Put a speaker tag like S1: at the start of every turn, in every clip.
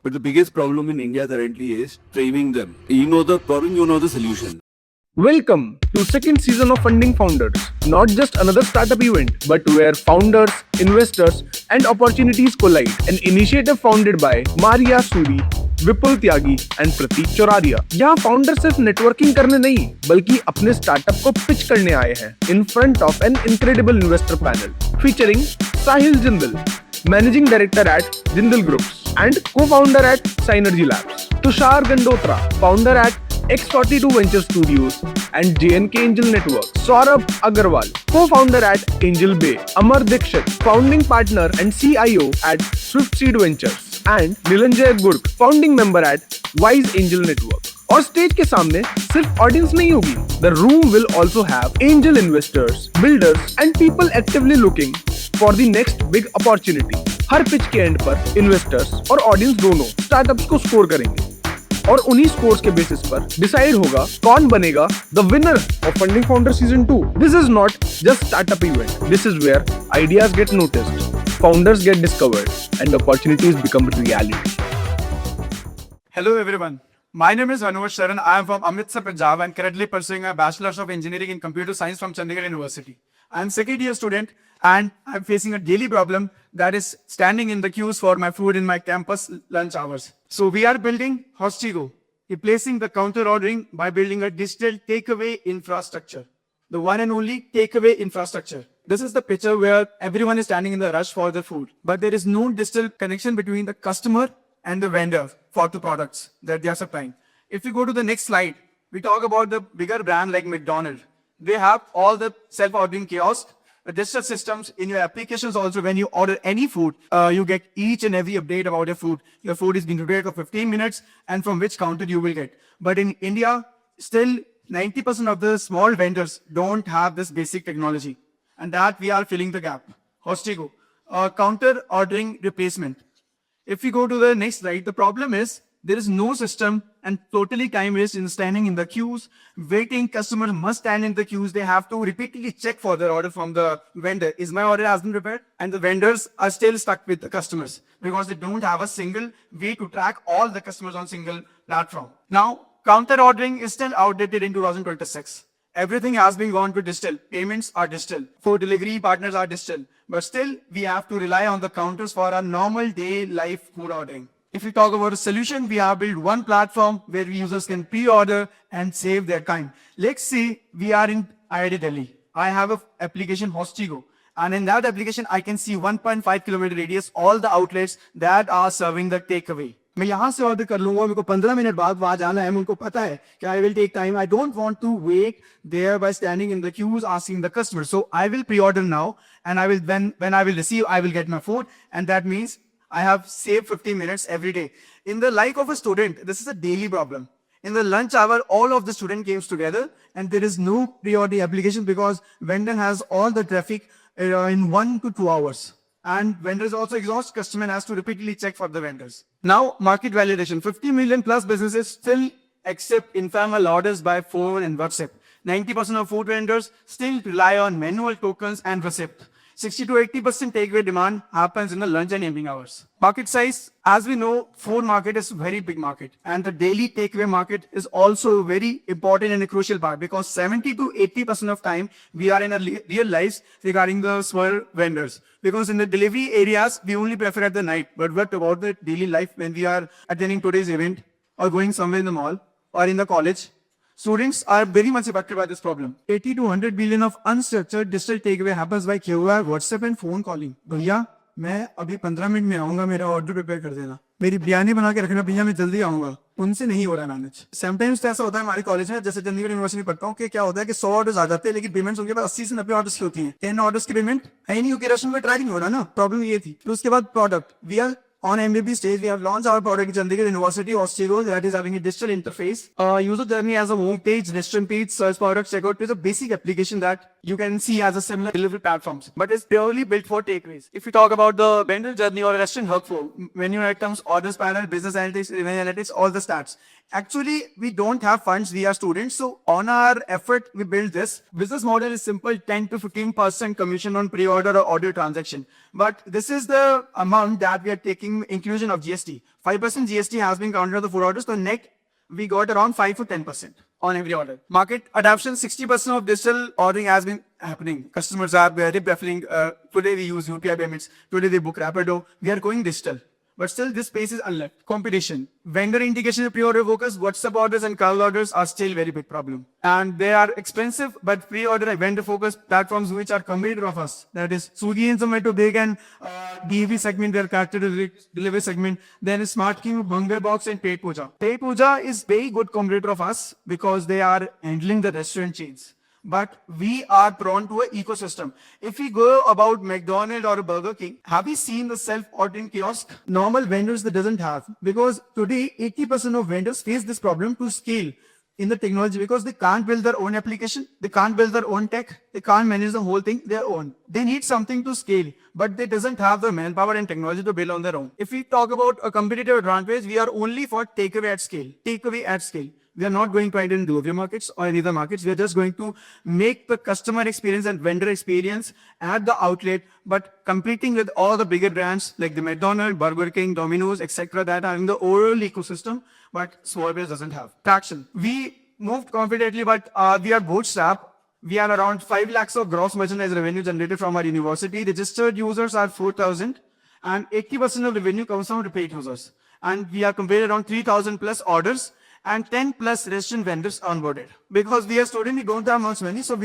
S1: But the biggest problem in India currently is training them. You know the problem, you know the solution.
S2: Welcome to second season of Funding Founders. Not just another startup event, but where founders, investors, and opportunities collide. An initiative founded by Maria Suri, Vipul Tyagi and Prateek Chauraria. यहाँ founder सिर्फ networking करने नहीं बल्कि अपने startup को pitch करने आए हैं in front of an incredible investor panel featuring Sahil Jindal, managing director at Jindal groups and co-founder at Synergy Labs, Tushar Gandotra, founder at X42 Venture Studios and JNK Angel Network, Saurabh Agarwal, co-founder at Angel Bay, Amar Dikshit, founding partner and CIO at Swift Seed Ventures, and Nilanjay Gurk, founding member at Wise Angel Network. और stage के सामने सिर्फ audience नहीं होगी, the room will also have angel investors, builders and people actively looking for the next big opportunity. Her pitch के and पर investors और audience दोनों स्टार्टअप्स को स्कोर करेंगे और उन्हीं स्कोर्स के बेसिस पर डिसाइड होगा कौन बनेगा the winner of funding founder season 2. This is not just startup event, this is where ideas get noticed, founders get discovered and opportunities become reality.
S3: Hello everyone. My name is Anuj Sharan. I am from Amritsar, Punjab and currently pursuing a Bachelor's of Engineering in Computer Science from Chandigarh University. I am second year student and I am facing a daily problem that is standing in the queues for my food in my campus lunch hours. So we are building Hostigo, replacing the counter ordering by building a digital takeaway infrastructure. The one and only takeaway infrastructure. This is the picture where everyone is standing in the rush for their food, but there is no digital connection between the customer and the vendor for the products that they are supplying. If we go to the next slide, we talk about the bigger brand like McDonald's. They have all the self-ordering kiosks, the digital systems in your applications also. When you order any food, you get each and every update about your food. Your food is being prepared for 15 minutes and from which counter you will get. But in India, still 90% of the small vendors don't have this basic technology. And that we are filling the gap. Hostigo, counter ordering replacement. If we go to the next slide, the problem is there is no system and totally time waste in standing in the queues, waiting. Customers must stand in the queues. They have to repeatedly check for their order from the vendor. Is my order has been prepared? And the vendors are still stuck with the customers because they don't have a single way to track all the customers on single platform. Now, counter ordering is still outdated in 2026. Everything has been gone to digital. Payments are digital. Food delivery partners are digital. But still, we have to rely on the counters for our normal day life food ordering. If we talk about a solution, we have built one platform where users can pre-order and save their time. Let's say we are in IIT Delhi. I have an application Hostigo. And in that application, I can see 1.5 kilometer radius, all the outlets that are serving the takeaway. मैं यहाँ से order कर लूंगा, मेरे को 15 minute बाद वहां जाना है, उनको पता है कि I will take time. I don't want to wait there by standing in the queues asking the customer. So I will pre-order now, and I will when I will receive, I will get my food, and that means I have saved 15 minutes every day. In the life of a student, this is a daily problem. In the lunch hour, all of the student came together, and there is no pre-order application because vendor has all the traffic in 1 to 2 hours. And vendors also exhaust, customer has to repeatedly check for the vendors. Now, market validation. 50 million plus businesses still accept informal orders by phone and WhatsApp. 90% of food vendors still rely on manual tokens and receipt. 60 to 80% takeaway demand happens in the lunch and evening hours. Market size, as we know, food market is a very big market. And the daily takeaway market is also a very important and a crucial part because 70 to 80% of time we are in a real life regarding the small vendors. Because in the delivery areas, we only prefer at the night. But what about the daily life when we are attending today's event or going somewhere in the mall or in the college? Students are very much affected by this problem. 80 to 100 billion of unstructured digital takeaway happens by QR, WhatsApp and phone calling. भैया मैं अभी 15 minute में आऊंगा, मेरा order prepare कर देना, मेरी बिरयानी बना के रखना भैया, मैं जल्दी आऊंगा. उनसे नहीं हो रहा है मैनेज. समटाइम्स तो ऐसा होता है हमारे कॉलेज में, जैसे चंडीगढ़ यूनिवर्सिटी पढ़ता हूँ, कि क्या होता है कि 100 ऑर्डर्स आ जाते हैं लेकिन पेमेंट्स उनके पास 80 से 90 ऑर्डर्स की होती हैं. 10 ऑर्डर्स की पेमेंट है नहीं क्योंकि रेस्टोरेंट में ट्राई नहीं हो रहा ना. प्रॉब्लम ये थी. तो उसके बाद product we are on MVP stage, we have launched our product in Chandigarh University, Hostigo, that is having a digital interface. User journey as a home page, restaurant page, search product, checkout is a basic application that you can see as a similar delivery platforms, but it's purely built for takeaways. If you talk about the vendor journey or restaurant workflow, menu items, orders panel, business analytics, revenue analytics, all the stats. Actually, we don't have funds. We are students. So on our effort, we build this. Business model is simple, 10 to 15% commission on pre-order or order transaction. But this is the amount that we are taking inclusion of GST. 5% GST has been counted on the food orders. So net, we got around 5 to 10% on every order. Market adoption, 60% of digital ordering has been happening. Customers are very preferring, today we use UPI payments, today they book Rapido. We are going digital. But still, this space is unlocked. Competition. Vendor integration, pre-order focus, WhatsApp orders and call orders are still very big problem. And they are expensive, but pre-order and vendor focus platforms which are competitor of us. That is Swiggy and Zomato, they can DV segment, their character delivery segment. Then SmartQ, Hungerbox and Paid Puja. Paid Puja is very good competitor of us because they are handling the restaurant chains. But we are prone to an ecosystem. If we go about McDonald's or Burger King, have you seen the self-ordering kiosk? Normal vendors that doesn't have. Because today, 80% of vendors face this problem to scale in the technology because they can't build their own application, they can't build their own tech, they can't manage the whole thing their own. They need something to scale, but they doesn't have the manpower and technology to build on their own. If we talk about a competitive advantage, we are only for takeaway at scale. Takeaway at scale. We are not going to enter in delivery markets or any other markets. We are just going to make the customer experience and vendor experience at the outlet, but competing with all the bigger brands like the McDonald's, Burger King, Domino's, etc. that are in the overall ecosystem, but Swarbase doesn't have. Traction. We moved confidently, but we are bootstrap. We are around 5 lakhs of gross merchandise revenue generated from our university. Registered users are 4,000 and 80% of revenue comes from repeat users. And we are completed around 3,000 plus orders and 10 plus restaurant vendors onboarded. Because we are students, we don't have much money, so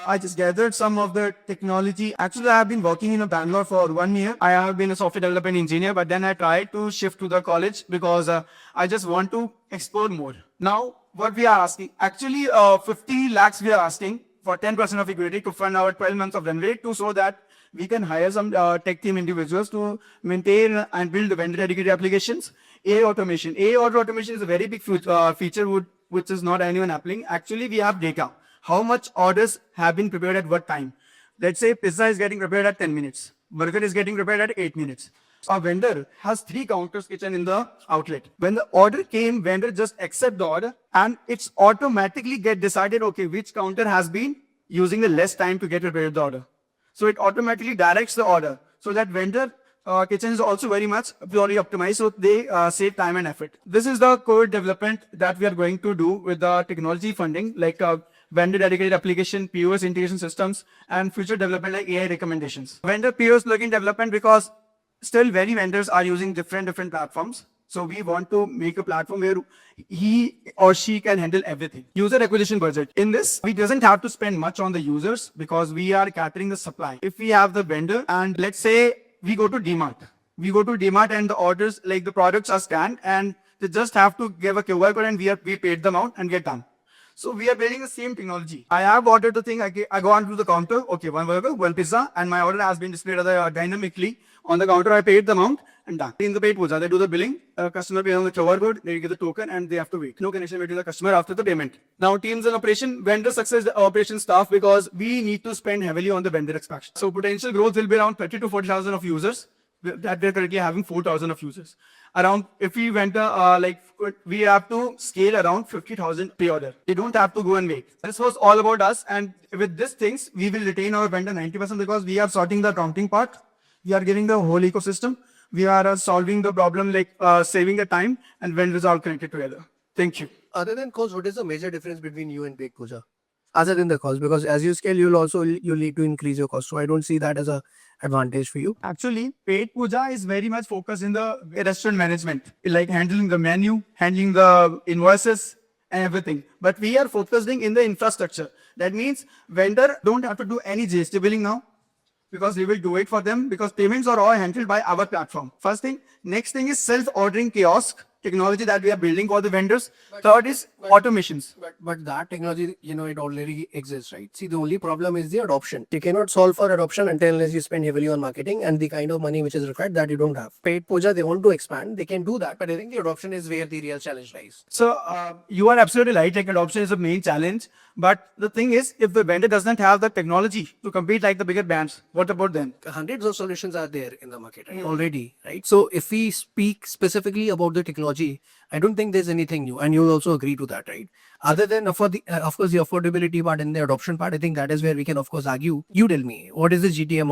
S3: I just gathered some of the technology. Actually, I have been working in Bangalore for 1 year. I have been a software development engineer, but then I tried to shift to the college because I just want to explore more. Now, what we are asking, actually 50 lakhs we are asking for 10% of equity to fund our 12 months of run rate so that we can hire some tech team individuals to maintain and build the vendor dedicated applications. AI automation. AI automation is a very big feature which is not anyone applying. Actually, we have data. How much orders have been prepared at what time? Let's say pizza is getting prepared at 10 minutes. Burger is getting prepared at 8 minutes. A vendor has 3 counters kitchen in the outlet. When the order came, vendor just accept the order and it's automatically get decided, okay, which counter has been using the less time to get prepared the order. So it automatically directs the order. So that vendor kitchen is also very much purely optimized. So they save time and effort. This is the core development that we are going to do with the technology funding, like vendor dedicated application, POS integration systems, and future development like AI recommendations. Vendor POS plugin development because still many vendors are using different platforms. So we want to make a platform where he or she can handle everything. User acquisition budget. In this, we doesn't have to spend much on the users because we are catering the supply. If we have the vendor and let's say we go to DMart. We go to DMart and the orders, like the products are scanned and they just have to give a QR code and we paid them out and get done. So we are building the same technology. I have ordered the thing, I go onto the counter, okay, 1 burger, 1 pizza, and my order has been displayed dynamically on the counter. I paid the amount and done. In the Paid Puja, they do the billing, customer pays on the QR code, they get the token and they have to wait. No connection between the customer after the payment. Now teams and operation, vendor success operation staff because we need to spend heavily on the vendor expansion. So potential growth will be around 30 to 40,000 of users. That we're currently having 4,000 of users. Around, if we went we have to scale around 50,000 pre-order. They don't have to go and wait. This was all about us, and with these things, we will retain our vendor 90% because we are sorting the accounting part. We are giving the whole ecosystem. We are solving the problem like saving the time, and vendors are all connected together. Thank you.
S4: Other than cost, what is the major difference between you and Paid Puja? Other than the cost, because as you scale, you'll need to increase your cost. So I don't see that as a advantage for you.
S3: Actually, Paid Puja is very much focused in the restaurant management, like handling the menu, handling the invoices and everything. But we are focusing in the infrastructure. That means vendor don't have to do any GST billing now because we will do it for them because payments are all handled by our platform. First thing. Next thing is self-ordering kiosk. technology that we are building for the vendors. Third is automations.
S4: But that technology, it already exists, right? See, the only problem is the adoption. You cannot solve for adoption unless you spend heavily on marketing and the kind of money which is required that you don't have. Paid Puja, they want to expand, they can do that, but I think the adoption is where the real challenge lies.
S3: So you are absolutely right. Like adoption is the main challenge. But the thing is, if the vendor doesn't have the technology to compete like the bigger brands, what about them?
S4: Hundreds of solutions are there in the market already, right? So if we speak specifically about the technology, I don't think there's anything new, and you'll also agree to that, right? Other than of course the affordability part and the adoption part, I think that is where we can of course argue. You tell me, what is the GTM?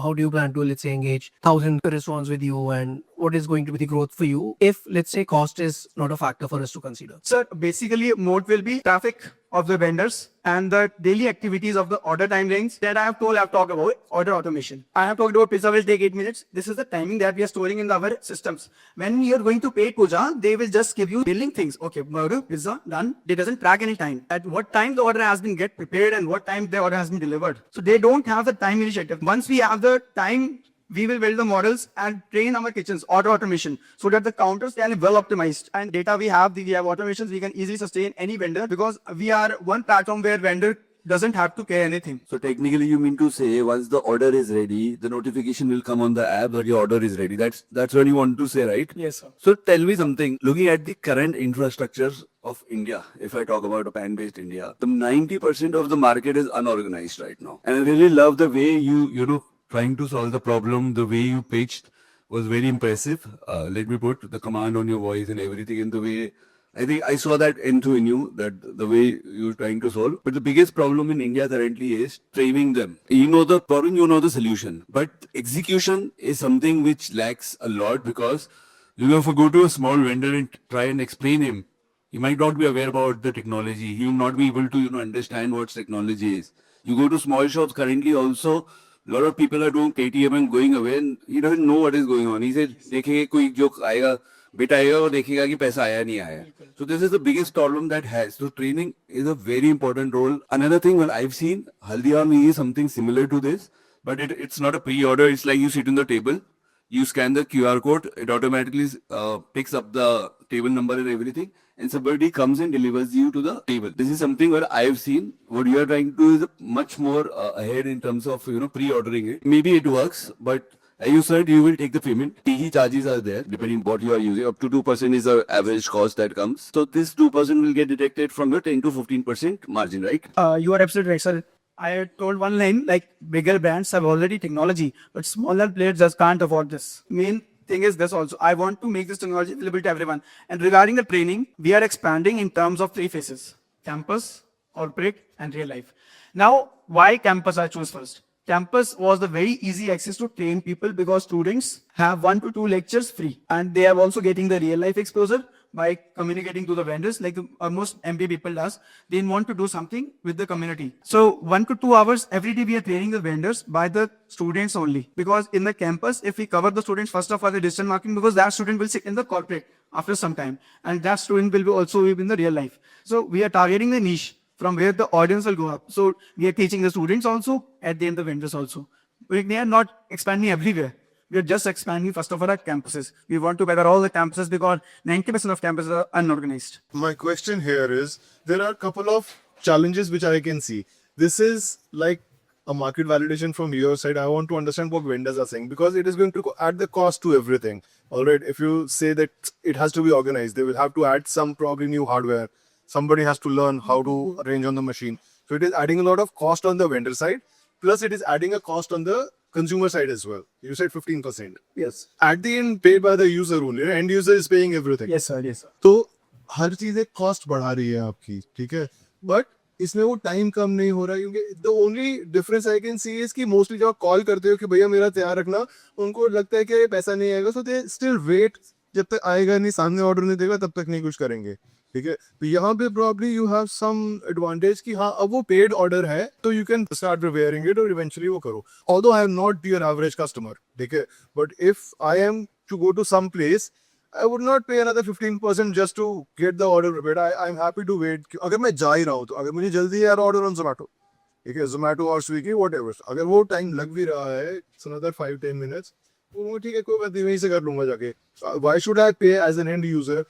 S4: How do you plan to, let's say, engage 1,000 restaurants with you, and what is going to be the growth for you if, let's say, cost is not a factor for us to consider?
S3: So basically, mode will be traffic of the vendors and the daily activities of the order time range that I've talked about order automation. I have talked about pizza will take 8 minutes. This is the timing that we are storing in our systems. When you are going to Paid Puja, they will just give you billing things. Okay, order, pizza, done. It doesn't track any time. At what time the order has been get prepared and what time the order has been delivered. So they don't have the time initiative. Once we have the time, we will build the models and train our kitchens, auto automation, so that the counters can be well optimized. And data we have automations, we can easily sustain any vendor because we are one platform where vendor doesn't have to care anything.
S1: So technically, you mean to say once the order is ready, the notification will come on the app that your order is ready. That's what you want to say, right?
S3: Yes, sir.
S1: So tell me something. Looking at the current infrastructures of India, if I talk about a pan-based India, the 90% of the market is unorganized right now. And I really love the way you trying to solve the problem, the way you pitched was very impressive. Let me put the command on your voice and everything in the way. I think I saw that into in you, that the way you're trying to solve. But the biggest problem in India currently is training them. You know the problem, you know the solution. But execution is something which lacks a lot because if you go to a small vendor and try and explain him, he might not be aware about the technology. He will not be able to understand what technology is. You go to small shops currently also, a lot of people are doing KTM and going away and he doesn't know what is going on. He said, देखेंगे कोई जो आएगा बेटा आएगा और देखेगा कि पैसा आया नहीं आया. So this is the biggest problem that has. So training is a very important role. Another thing, well, I've seen Haldiram is something similar to this, but it's not a pre-order. It's like you sit on the table, you scan the QR code, it automatically picks up the table number and everything, and somebody comes and delivers you to the table. This is something where I've seen. What you are trying to do is much more ahead in terms of pre-ordering it. Maybe it works, but as you said, you will take the payment. TE charges are there, depending what you are using. Up to 2% is the average cost that comes. So this 2% will get deducted from your 10 to 15% margin, right?
S3: You are absolutely right, sir. I told one line, like bigger brands have already technology, but smaller players just can't afford this. Main thing is this also. I want to make this technology available to everyone. And regarding the training, we are expanding in terms of 3 phases: campus, corporate, and real life. Now, why campus I choose first? Campus was the very easy access to train people because students have 1 to 2 lectures free, and they are also getting the real life exposure by communicating to the vendors like almost MBA people does. They want to do something with the community. So 1 to 2 hours every day we are training the vendors by the students only, because in the campus, if we cover the students first of all the digital marketing, because that student will sit in the corporate after some time, and that student will be also in the real life. So we are targeting the niche from where the audience will go up. So we are teaching the students also, at the end the vendors also. They are not expanding everywhere. We are just expanding first of all our campuses. We want to cover all the campuses because 90% of campuses are unorganized.
S5: My question here is, there are a couple of challenges which I can see. This is like a market validation from your side. I want to understand what vendors are saying, because it is going to add the cost to everything. All right, if you say that it has to be organized, they will have to add some probably new hardware. Somebody has to learn how to arrange on the machine. So it is adding a lot of cost on the vendor side. Plus it is adding a cost on the consumer side as well. You said 15%.
S3: Yes.
S5: At the end, paid by the user only. End user is paying everything.
S3: Yes, sir. Yes, sir.
S5: तो हर चीज एक cost बढ़ा रही है आपकी, ठीक है, but इसमें वो टाइम कम नहीं हो रहा है, क्योंकि the only difference I can see is कि मोस्टली जब आप कॉल करते हो कि भैया मेरा तैयार रखना, उनको लगता है कि पैसा नहीं आएगा, सो दे स्टिल वेट, जब तक आएगा नहीं, सामने ऑर्डर नहीं देगा तब तक नहीं कुछ करेंगे. ठीक है, तो यहाँ पे probably you have some advantage कि हाँ अब वो पेड ऑर्डर है तो you can start preparing it और इवेंचुअली वो करो. Although I am not your average customer, ठीक है, but if I am to go to some place, I would not pay another 15% just to get the order prepared. I'm happy to wait. अगर मैं जा ही रहा हूँ तो अगर मुझे जल्दी यार ऑर्डर ऑन जोमेटो, ठीक है, जोमेटो और स्विगी वॉट एवर, अगर वो टाइम लग भी रहा है, it's another 5-10 minutes, वो ठीक है, कोई बात नहीं, वहीं से कर लूंगा जाके. Why should I pay as an end user?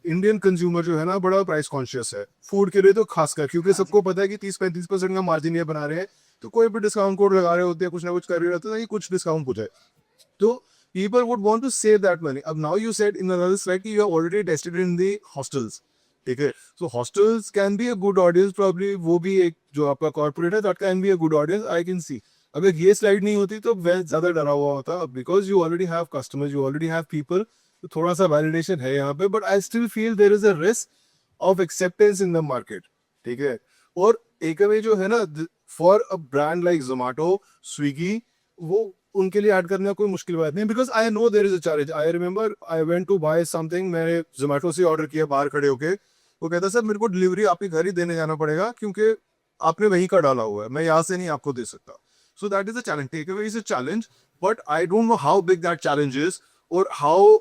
S5: Indian consumer जो है ना बड़ा प्राइस कॉन्शियस है फूड के लिए तो खासकर, क्योंकि सबको पता है कि 30-35% का मार्जिन ये बना रहे हैं, तो कोई भी डिस्काउंट कोड लगा रहे होते हैं, कुछ ना कुछ कर रहे होते हैं ताकि कुछ डिस्काउंट हो जाए. तो people would want to save that money. अब now you said in another slide कि you are already tested in the hostels. ठीक है, so hostels can be a good audience probably. वो भी एक जो आपका corporate है that can be a good audience I can see. अगर ये slide नहीं होती तो मैं ज़्यादा डरा हुआ होता, because you already have customers, you already have people. तो थोड़ा सा validation है यहाँ पे, but I still feel there is a risk of acceptance in the market. ठीक है, और takeaway जो है ना for a brand like Zomato, Swiggy, वो उनके लिए ऐड करना कोई मुश्किल बात नहीं, because I know there is a challenge. I remember I went to buy something, मैंने जोमेटो से ऑर्डर किया बाहर खड़े होके. वो कहता सर मेरे को डिलीवरी आपके घर ही देने जाना पड़ेगा क्योंकि आपने वहीं का डाला हुआ है, मैं यहाँ से नहीं आपको दे सकता. So that is a challenge. Takeaway is a challenge, but I don't know how big that challenge is, और how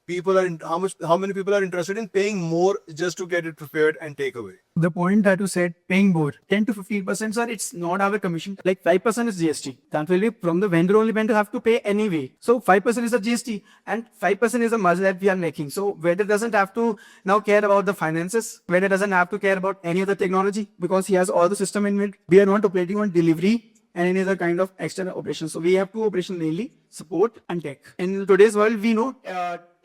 S5: many people are interested in paying more just to get it prepared and take away.
S3: The point that you said, paying more, 10 to 15%, sir, it's not our commission. Like 5% is GST. That will be from the vendor only, vendor have to pay anyway. So 5% is the GST and 5% is the margin that we are making. So vendor doesn't have to now care about the finances. Vendor doesn't have to care about any other technology because he has all the system in it. We are not operating on delivery and any other kind of external operations. So we have two operations mainly, support and tech. In today's world, we know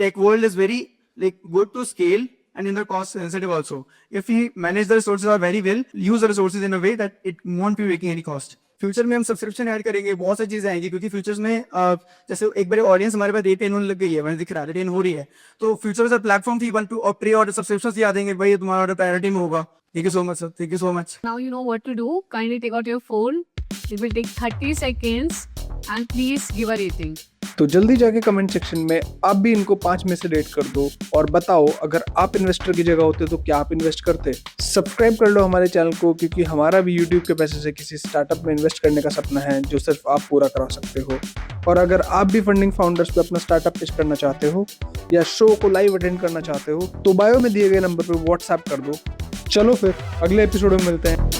S3: tech world is very like good to scale and in the cost sensitive also. If we manage the resources very well, use the resources in a way that it won't be making any cost. Future में हम subscription add करेंगे, बहुत सारी चीजें आएंगी क्योंकि futures में जैसे एक बार ऑडियंस हमारे पास रेटेन होने लग गई है, मैंने दिख रहा है रेटेन हो रही है, तो फ्यूचर में प्लेटफॉर्म थी 1 2 और प्री ऑर्डर सब्सक्रिप्शन दिया देंगे, भाई तुम्हारा ऑर्डर प्रायोरिटी में होगा. Thank you so much sir, thank you so much.
S6: Now you know what to do. Kindly take out your phone. It will take 30 seconds and please give a rating.
S2: तो जल्दी जाके comment section में आप भी इनको 5 में से rate कर दो और बताओ अगर आप इन्वेस्टर की जगह होते तो क्या आप इन्वेस्ट करते. सब्सक्राइब कर लो हमारे चैनल को क्योंकि हमारा भी यूट्यूब के पैसे से किसी स्टार्टअप में इन्वेस्ट करने का सपना है जो सिर्फ आप पूरा करा सकते हो. और अगर आप भी फंडिंग फाउंडर्स पे अपना स्टार्टअप पिच करना चाहते हो या शो को लाइव अटेंड करना चाहते हो तो बायो में दिए गए नंबर पर व्हाट्सएप कर दो. चलो फिर अगले एपिसोड में मिलते हैं.